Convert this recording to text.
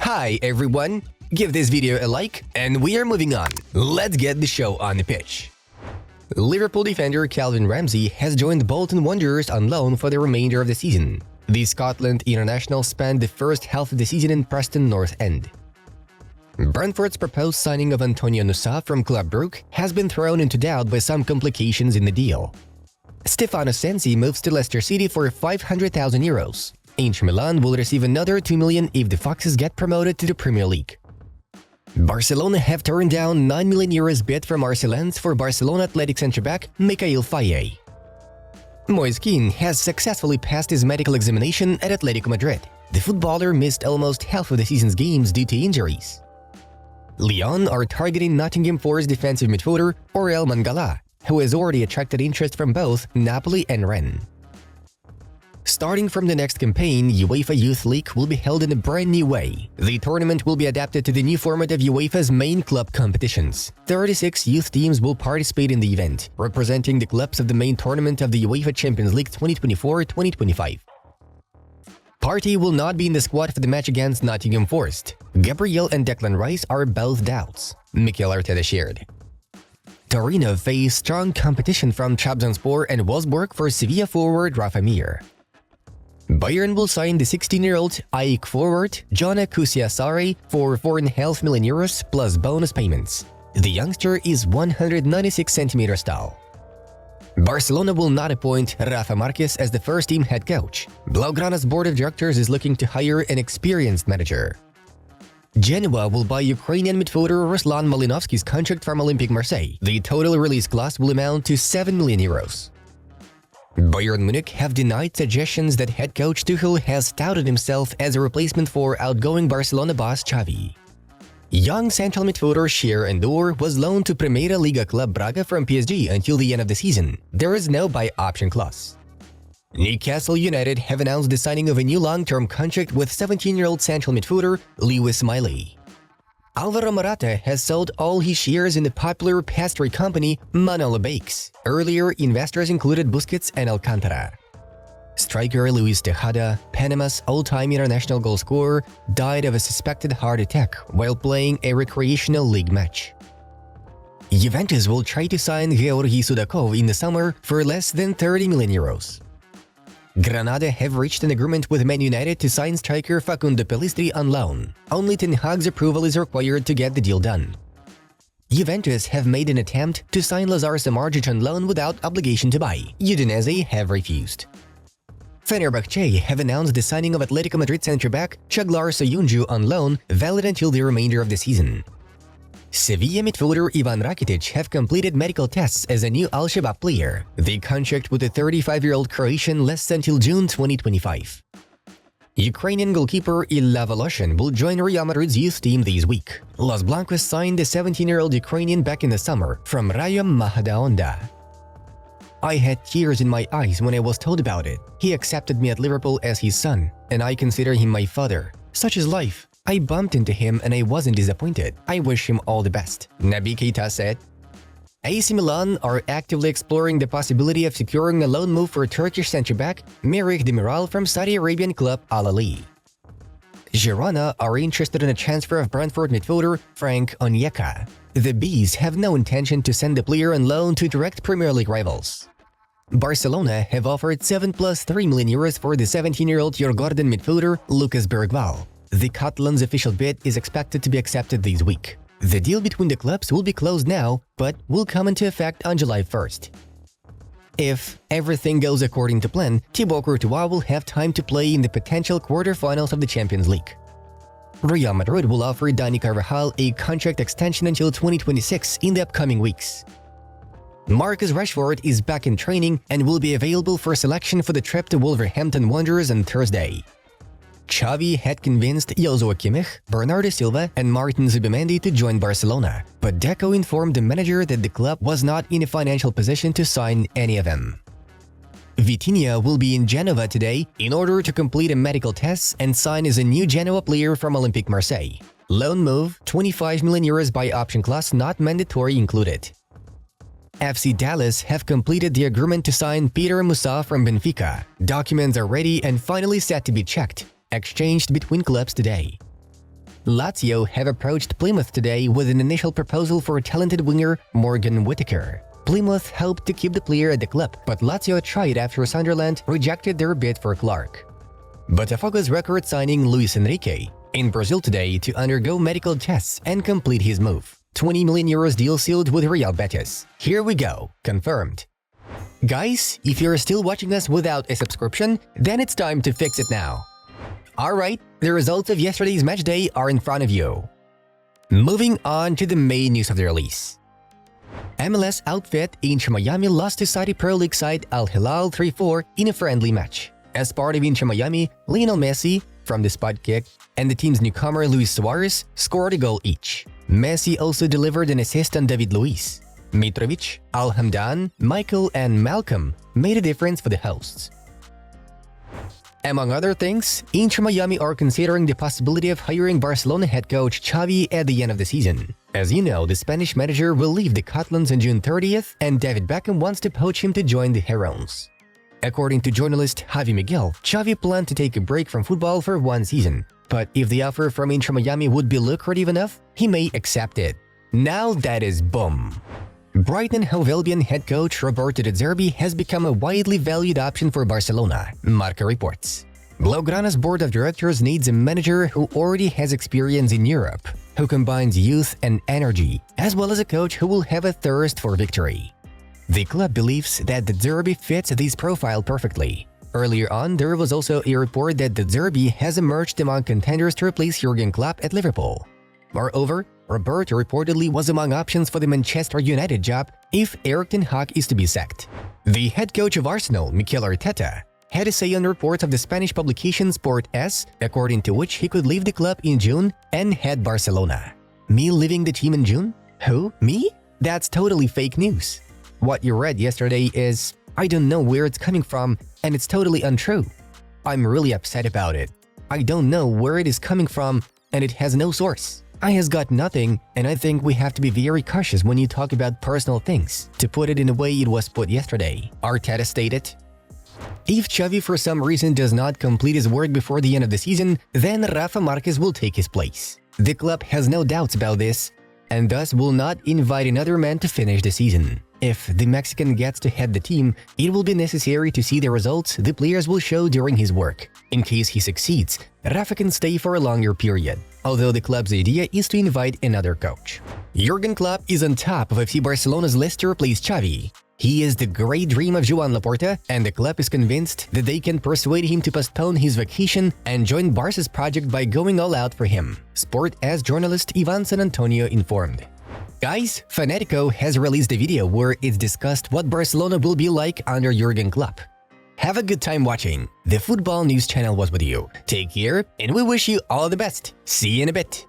Hi everyone! Give this video a like and we are moving on. Let's get the show on the pitch. Liverpool defender Calvin Ramsey has joined Bolton Wanderers on loan for the remainder of the season. The Scotland international spent the first half of the season in Preston North End. Brentford's proposed signing of Antonio Nusa from Club Brugge has been thrown into doubt by some complications in the deal. Stefano Sensi moves to Leicester City for €500,000. Inter Milan will receive another $2 million if the Foxes get promoted to the Premier League. Barcelona have turned down €9 million bid from Arsenal for Barcelona Athletic centre-back Mikhail Faye. Moise Kean has successfully passed his medical examination at Atletico Madrid. The footballer missed almost half of the season's games due to injuries. Lyon are targeting Nottingham Forest defensive midfielder Aurel Mangala, who has already attracted interest from both Napoli and Rennes. Starting from the next campaign, UEFA Youth League will be held in a brand new way. The tournament will be adapted to the new format of UEFA's main club competitions. 36 youth teams will participate in the event, representing the clubs of the main tournament of the UEFA Champions League 2024-2025. Partey will not be in the squad for the match against Nottingham Forest. Gabriel and Declan Rice are both doubts, Mikel Arteta shared. Torino face strong competition from Trabzonspor and Wolfsburg for Sevilla forward Rafa Mir. Bayern will sign the 16-year-old AEK forward Jona Kusiasare for €4.5 million plus bonus payments. The youngster is 196 cm tall. Barcelona will not appoint Rafa Marquez as the first-team head coach. Blaugrana's board of directors is looking to hire an experienced manager. Genoa will buy Ukrainian midfielder Ruslan Malinovsky's contract from Olympique Marseille. The total release clause will amount to €7 million. Bayern Munich have denied suggestions that head coach Tuchel has touted himself as a replacement for outgoing Barcelona boss Xavi. Young central midfielder Cher Endur was loaned to Primeira Liga club Braga from PSG until the end of the season. There is no buy option clause. Newcastle United have announced the signing of a new long-term contract with 17-year-old central midfielder Lewis Miley. Alvaro Morata has sold all his shares in the popular pastry company Manolo Bakes. Earlier, investors included Busquets and Alcantara. Striker Luis Tejada, Panama's all-time international goal scorer, died of a suspected heart attack while playing a recreational league match. Juventus will try to sign Georgi Sudakov in the summer for less than €30 million. Granada have reached an agreement with Man United to sign striker Facundo Pellistri on loan. Only Ten Hag's approval is required to get the deal done. Juventus have made an attempt to sign Lazar Samardzic on loan without obligation to buy. Udinese have refused. Fenerbahce have announced the signing of Atletico Madrid centre-back Çağlar Söyüncü on loan, valid until the remainder of the season. Sevilla midfielder Ivan Rakitic have completed medical tests as a new Al-Shabaab player. The contract with the 35-year-old Croatian lasts until June 2025. Ukrainian goalkeeper Ilya Voloshin will join Real Madrid's youth team this week. Los Blancos signed the 17-year-old Ukrainian back in the summer from Rayo Majadahonda. I had tears in my eyes when I was told about it. He accepted me at Liverpool as his son, and I consider him my father. Such is life. I bumped into him and I wasn't disappointed. I wish him all the best, Naby Keita said. AC Milan are actively exploring the possibility of securing a loan move for Turkish centre-back Merih Demiral from Saudi Arabian club Al Ahly. Girona are interested in a transfer of Brentford midfielder Frank Onyeka. The Bees have no intention to send the player on loan to direct Premier League rivals. Barcelona have offered €7 plus €3 million for the 17-year-old Djurgården midfielder Lucas Bergvall. The Catalans' official bid is expected to be accepted this week. The deal between the clubs will be closed now, but will come into effect on July 1st. If everything goes according to plan, Thibaut Courtois will have time to play in the potential quarter-finals of the Champions League. Real Madrid will offer Dani Carvajal a contract extension until 2026 in the upcoming weeks. Marcus Rashford is back in training and will be available for selection for the trip to Wolverhampton Wanderers on Thursday. Xavi had convinced Joshua Kimmich, Bernardo Silva and Martin Zubimendi to join Barcelona, but Deco informed the manager that the club was not in a financial position to sign any of them. Vitinha will be in Genova today in order to complete a medical test and sign as a new Genoa player from Olympique Marseille. Loan move, €25 million buy option clause not mandatory included. FC Dallas have completed the agreement to sign Peter Musa from Benfica. Documents are ready and finally set to be checked, exchanged between clubs today. Lazio have approached Plymouth today with an initial proposal for talented winger Morgan Whittaker. Plymouth hoped to keep the player at the club, but Lazio tried after Sunderland rejected their bid for Clark. Botafogo's record signing Luis Enrique in Brazil today to undergo medical tests and complete his move. 20 million euros deal sealed with Real Betis. Here we go, confirmed. Guys, if you're still watching us without a subscription, then it's time to fix it now. Alright, the results of yesterday's matchday are in front of you. Moving on to the main news of the release. MLS outfit Inter Miami lost to Saudi Pro League side Al Hilal 3-4 in a friendly match. As part of Inter Miami, Lionel Messi, from the spot kick, and the team's newcomer Luis Suarez scored a goal each. Messi also delivered an assist on David Luiz. Mitrovic, Al-Hamdan, Michael, and Malcolm made a difference for the hosts. Among other things, Inter Miami are considering the possibility of hiring Barcelona head coach Xavi at the end of the season. As you know, the Spanish manager will leave the Catalans on June 30th, and David Beckham wants to poach him to join the Herons. According to journalist Javi Miguel, Xavi planned to take a break from football for one season, but if the offer from Inter Miami would be lucrative enough, he may accept it. Now that is boom! Brighton Hove Albion head coach Roberto De Zerbi has become a widely valued option for Barcelona, Marca reports. Blaugrana's board of directors needs a manager who already has experience in Europe, who combines youth and energy, as well as a coach who will have a thirst for victory. The club believes that De Zerbi fits this profile perfectly. Earlier on, there was also a report that De Zerbi has emerged among contenders to replace Jurgen Klopp at Liverpool. Moreover, Roberto reportedly was among options for the Manchester United job if Erik ten Hag is to be sacked. The head coach of Arsenal, Mikel Arteta, had a say on reports of the Spanish publication Sport S, according to which he could leave the club in June and head Barcelona. Me leaving the team in June? Who? Me? That's totally fake news. What you read yesterday is, I don't know where it's coming from, and it's totally untrue. I'm really upset about it. I don't know where it is coming from, and it has no source. I has got nothing, and I think we have to be very cautious when you talk about personal things, to put it in the way it was put yesterday, Arteta stated. If Xavi for some reason does not complete his work before the end of the season, then Rafa Marquez will take his place. The club has no doubts about this, and thus will not invite another man to finish the season. If the Mexican gets to head the team, it will be necessary to see the results the players will show during his work. In case he succeeds, Rafa can stay for a longer period, although the club's idea is to invite another coach. Jurgen Klopp is on top of FC Barcelona's list to replace Xavi. He is the great dream of Joan Laporta, and the club is convinced that they can persuade him to postpone his vacation and join Barca's project by going all out for him, Sport S journalist Ivan San Antonio informed. Guys, Fanatico has released a video where it's discussed what Barcelona will be like under Jurgen Klopp. Have a good time watching. The Football News Channel was with you. Take care, and we wish you all the best. See you in a bit.